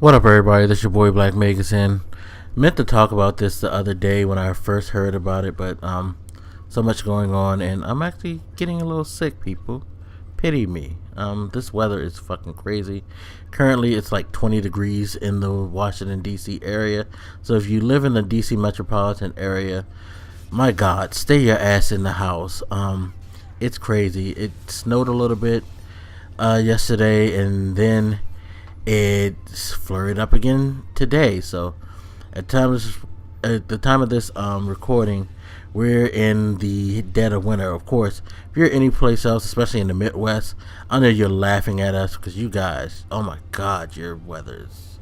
What up, everybody? This is your boy Black Magazine. Meant to talk about this the other day when I first heard about it, but so much going on, and I'm actually getting a little sick. People, pity me. This weather is fucking crazy. Currently, it's like 20 degrees in the Washington D.C. area. So if you live in the D.C. metropolitan area, my God, stay your ass in the house. It's crazy. It snowed a little bit yesterday, and then it's flurried up again today. So at the time of this recording, we're in the dead of winter. Of course, if you're any place else, especially in the Midwest, I know you're laughing at us because you guys, oh my God, your weather's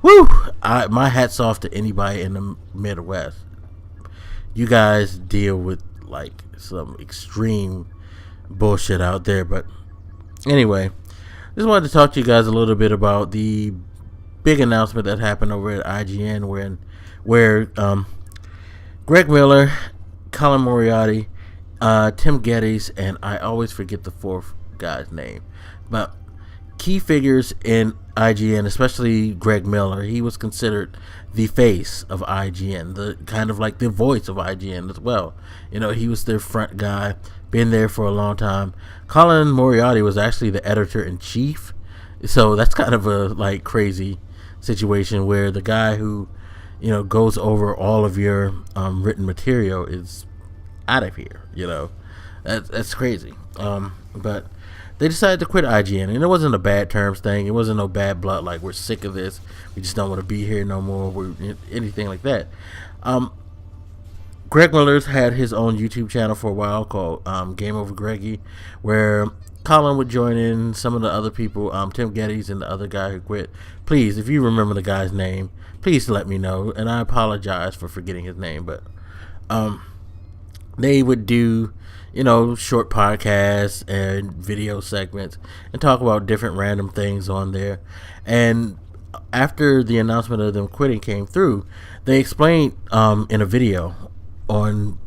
woo. My hat's off to anybody in the Midwest. You guys deal with like some extreme bullshit out there. But anyway, just wanted to talk to you guys a little bit about the big announcement that happened over at IGN where Greg Miller, Colin Moriarty, Tim Geddes, and I always forget the fourth guy's name, but key figures in IGN, especially Greg Miller. He was considered the face of IGN, the kind of like the voice of IGN as well. You know, he was their front guy, been there for a long time. Colin Moriarty was actually the editor-in-chief, so that's kind of a like crazy situation where the guy who, you know, goes over all of your written material is out of here. You know, that's crazy. But they decided to quit IGN, and it wasn't a bad terms thing. It wasn't no bad blood like we're sick of this, we just don't want to be here no more, anything like that. Greg Miller's had his own YouTube channel for a while called Game Over Greggy, where Colin would join in, some of the other people, Tim Geddes and the other guy who quit. Please, if you remember the guy's name, please let me know, and I apologize for forgetting his name. But they would do, you know, short podcasts and video segments and talk about different random things on there. And after the announcement of them quitting came through, they explained in a video on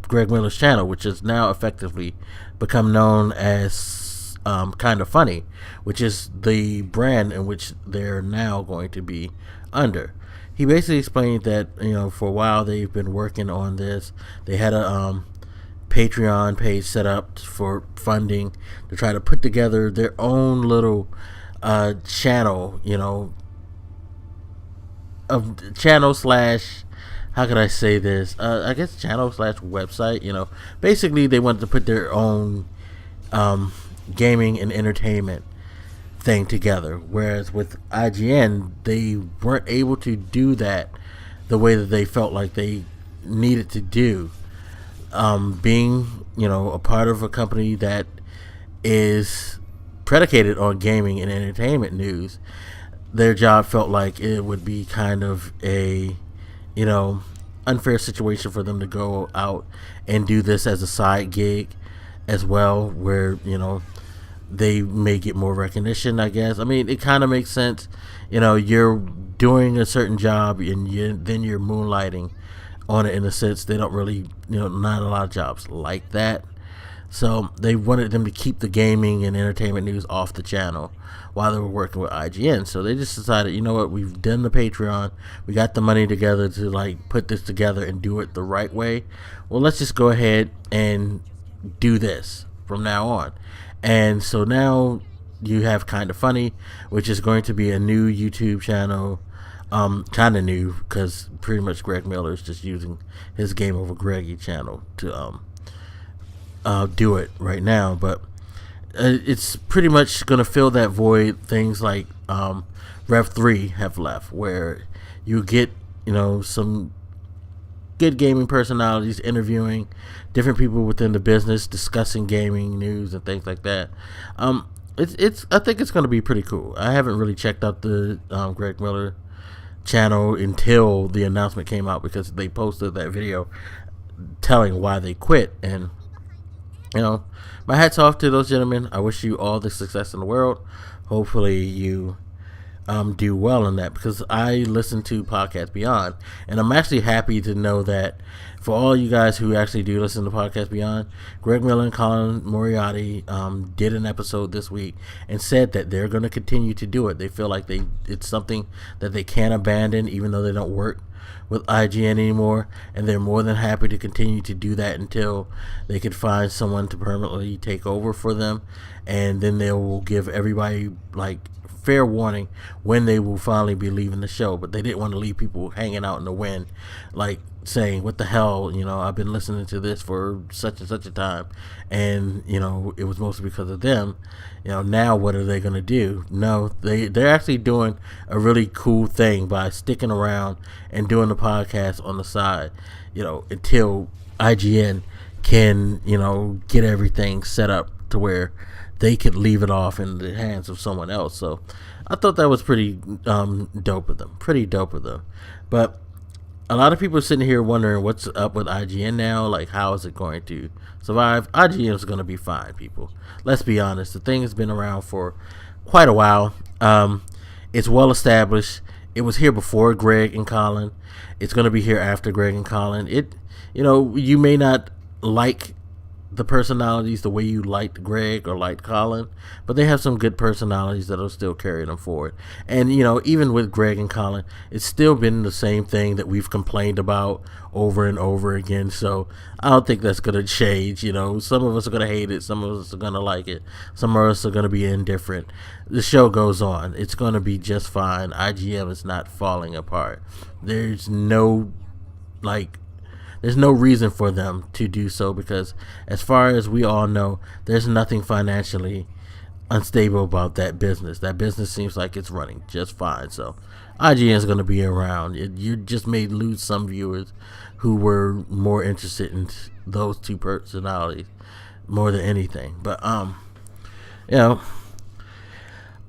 Greg Miller's channel, which has now effectively become known as Kind of Funny, which is the brand in which they're now going to be under. He basically explained that, you know, for a while they've been working on this. They had a Patreon page set up for funding to try to put together their own little channel, you know, of channel slash, how could I say this? I guess channel slash website. You know, basically they wanted to put their own gaming and entertainment thing together. Whereas with IGN, they weren't able to do that the way that they felt like they needed to do. Being, you know, a part of a company that is predicated on gaming and entertainment news, their job felt like it would be kind of a, you know, unfair situation for them to go out and do this as a side gig as well, where, you know, they may get more recognition, I guess. I mean, it kind of makes sense. You know, you're doing a certain job and then you're moonlighting on it in a sense. They don't really, you know, not a lot of jobs like that. So they wanted them to keep the gaming and entertainment news off the channel while they were working with IGN. So they just decided, you know what, we've done the Patreon, we got the money together to like put this together and do it the right way. Well, let's just go ahead and do this from now on. And so now you have Kind of Funny, which is going to be a new YouTube channel. Kind of new because pretty much Greg Miller is just using his Game Over Greggy channel to do it right now. But it's pretty much going to fill that void. Things like Rev 3 have left, where you get, you know, some good gaming personalities interviewing different people within the business, discussing gaming news and things like that. It's I think it's going to be pretty cool. I haven't really checked out the Greg Miller channel until the announcement came out, because they posted that video telling why they quit. And, you know, my hat's off to those gentlemen. I wish you all the success in the world. Hopefully you do well in that, because I listen to Podcast Beyond, and I'm actually happy to know that for all you guys who actually do listen to Podcast Beyond, Greg Miller and Colin Moriarty did an episode this week and said that they're going to continue to do it. They feel like it's something that they can't abandon, even though they don't work with IGN anymore, and they're more than happy to continue to do that until they could find someone to permanently take over for them, and then they will give everybody like fair warning when they will finally be leaving the show. But they didn't want to leave people hanging out in the wind, like saying, what the hell, I've been listening to this for such and such a time, and it was mostly because of them. Now what are they going to do? No, they're actually doing a really cool thing by sticking around and doing the podcast on the side, until IGN can get everything set up to where they could leave it off in the hands of someone else. So I thought that was pretty dope of them. But a lot of people are sitting here wondering what's up with IGN now. Like, how is it going to survive? IGN is going to be fine, people. Let's be honest. The thing has been around for quite a while. It's well established. It was here before Greg and Colin. It's going to be here after Greg and Colin. You may not like the personalities the way you liked Greg or liked Colin, but they have some good personalities that'll still carry them forward. And even with Greg and Colin, it's still been the same thing that we've complained about over and over again. So I don't think that's gonna change. Some of us are gonna hate it, some of us are gonna like it, some of us are gonna be indifferent. The show goes on. It's gonna be just fine. IGM is not falling apart. There's no reason for them to do so, because as far as we all know, there's nothing financially unstable about that business. That business seems like it's running just fine. So IGN is going to be around. You just may lose some viewers who were more interested in those two personalities more than anything. But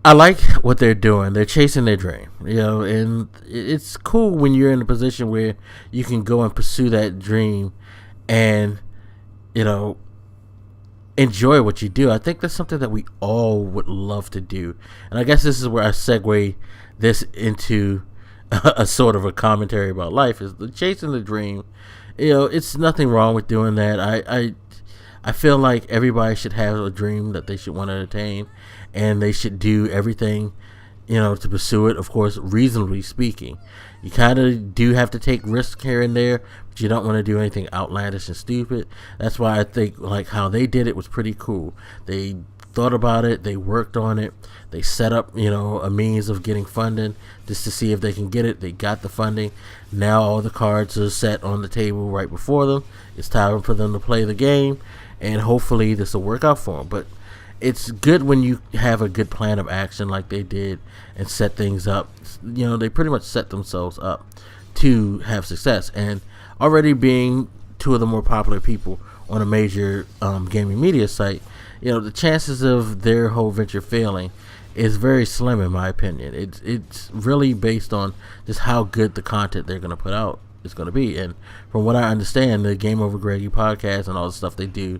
I like what they're doing. They're chasing their dream, and it's cool when you're in a position where you can go and pursue that dream and, enjoy what you do. I think that's something that we all would love to do. And I guess this is where I segue this into a sort of a commentary about life, is the chasing the dream. It's nothing wrong with doing that. I feel like everybody should have a dream that they should want to attain, and they should do everything, to pursue it. Of course, reasonably speaking, you kind of do have to take risks here and there, but you don't want to do anything outlandish and stupid. That's why I think like how they did it was pretty cool. They thought about it, they worked on it, they set up, a means of getting funding just to see if they can get it. They got the funding. Now all the cards are set on the table right before them. It's time for them to play the game, and hopefully this will work out for them. But it's good when you have a good plan of action like they did and set things up. They pretty much set themselves up to have success. And already being two of the more popular people on a major gaming media site, the chances of their whole venture failing is very slim, in my opinion. It's really based on just how good the content they're going to put out is going to be. And from what I understand, the Game Over Greggy podcast and all the stuff they do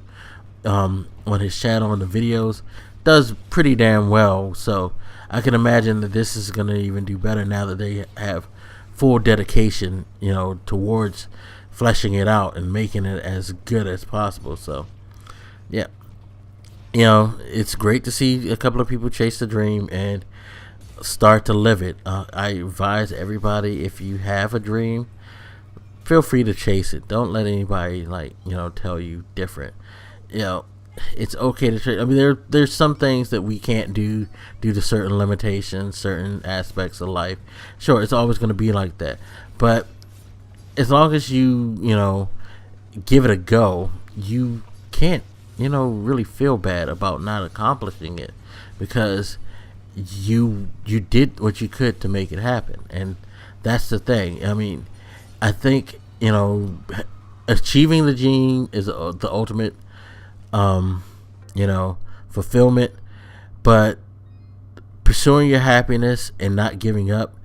on his channel and the videos does pretty damn well. So I can imagine that this is going to even do better now that they have full dedication, towards fleshing it out and making it as good as possible. So yeah, it's great to see a couple of people chase the dream and start to live it. I advise everybody, if you have a dream, feel free to chase it. Don't let anybody tell you different. It's okay to chase. I mean, there's some things that we can't do due to certain limitations, certain aspects of life. Sure, it's always going to be like that. But as long as you give it a go, you can't really feel bad about not accomplishing it, because you did what you could to make it happen. And that's the thing. I mean, I think achieving the dream is the ultimate fulfillment, but pursuing your happiness and not giving up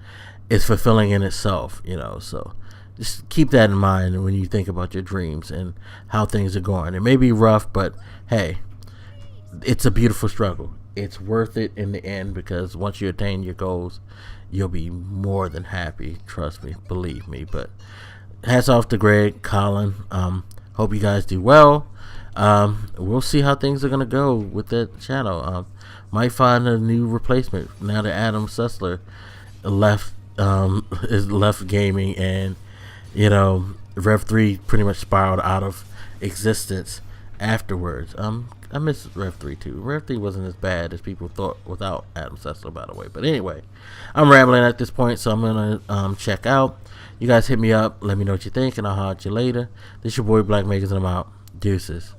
is fulfilling in itself. So just keep that in mind when you think about your dreams and how things are going. It may be rough, but hey, it's a beautiful struggle. it's worth it in the end, because once you attain your goals, you'll be more than happy. Trust me, believe me. But hats off to Greg, Colin. Hope you guys do well. We'll see how things are gonna go with that channel. Might find a new replacement now that Adam Sessler left. Is left gaming, and Rev 3 pretty much spiraled out of existence afterwards. I miss Rev 3 too. Rev 3 wasn't as bad as people thought without Adam Sessler, by the way. But anyway, I'm rambling at this point, so I'm gonna check out. You guys hit me up, let me know what you think, and I'll holler at you later. This your boy Black Makers, and I'm out. Deuces.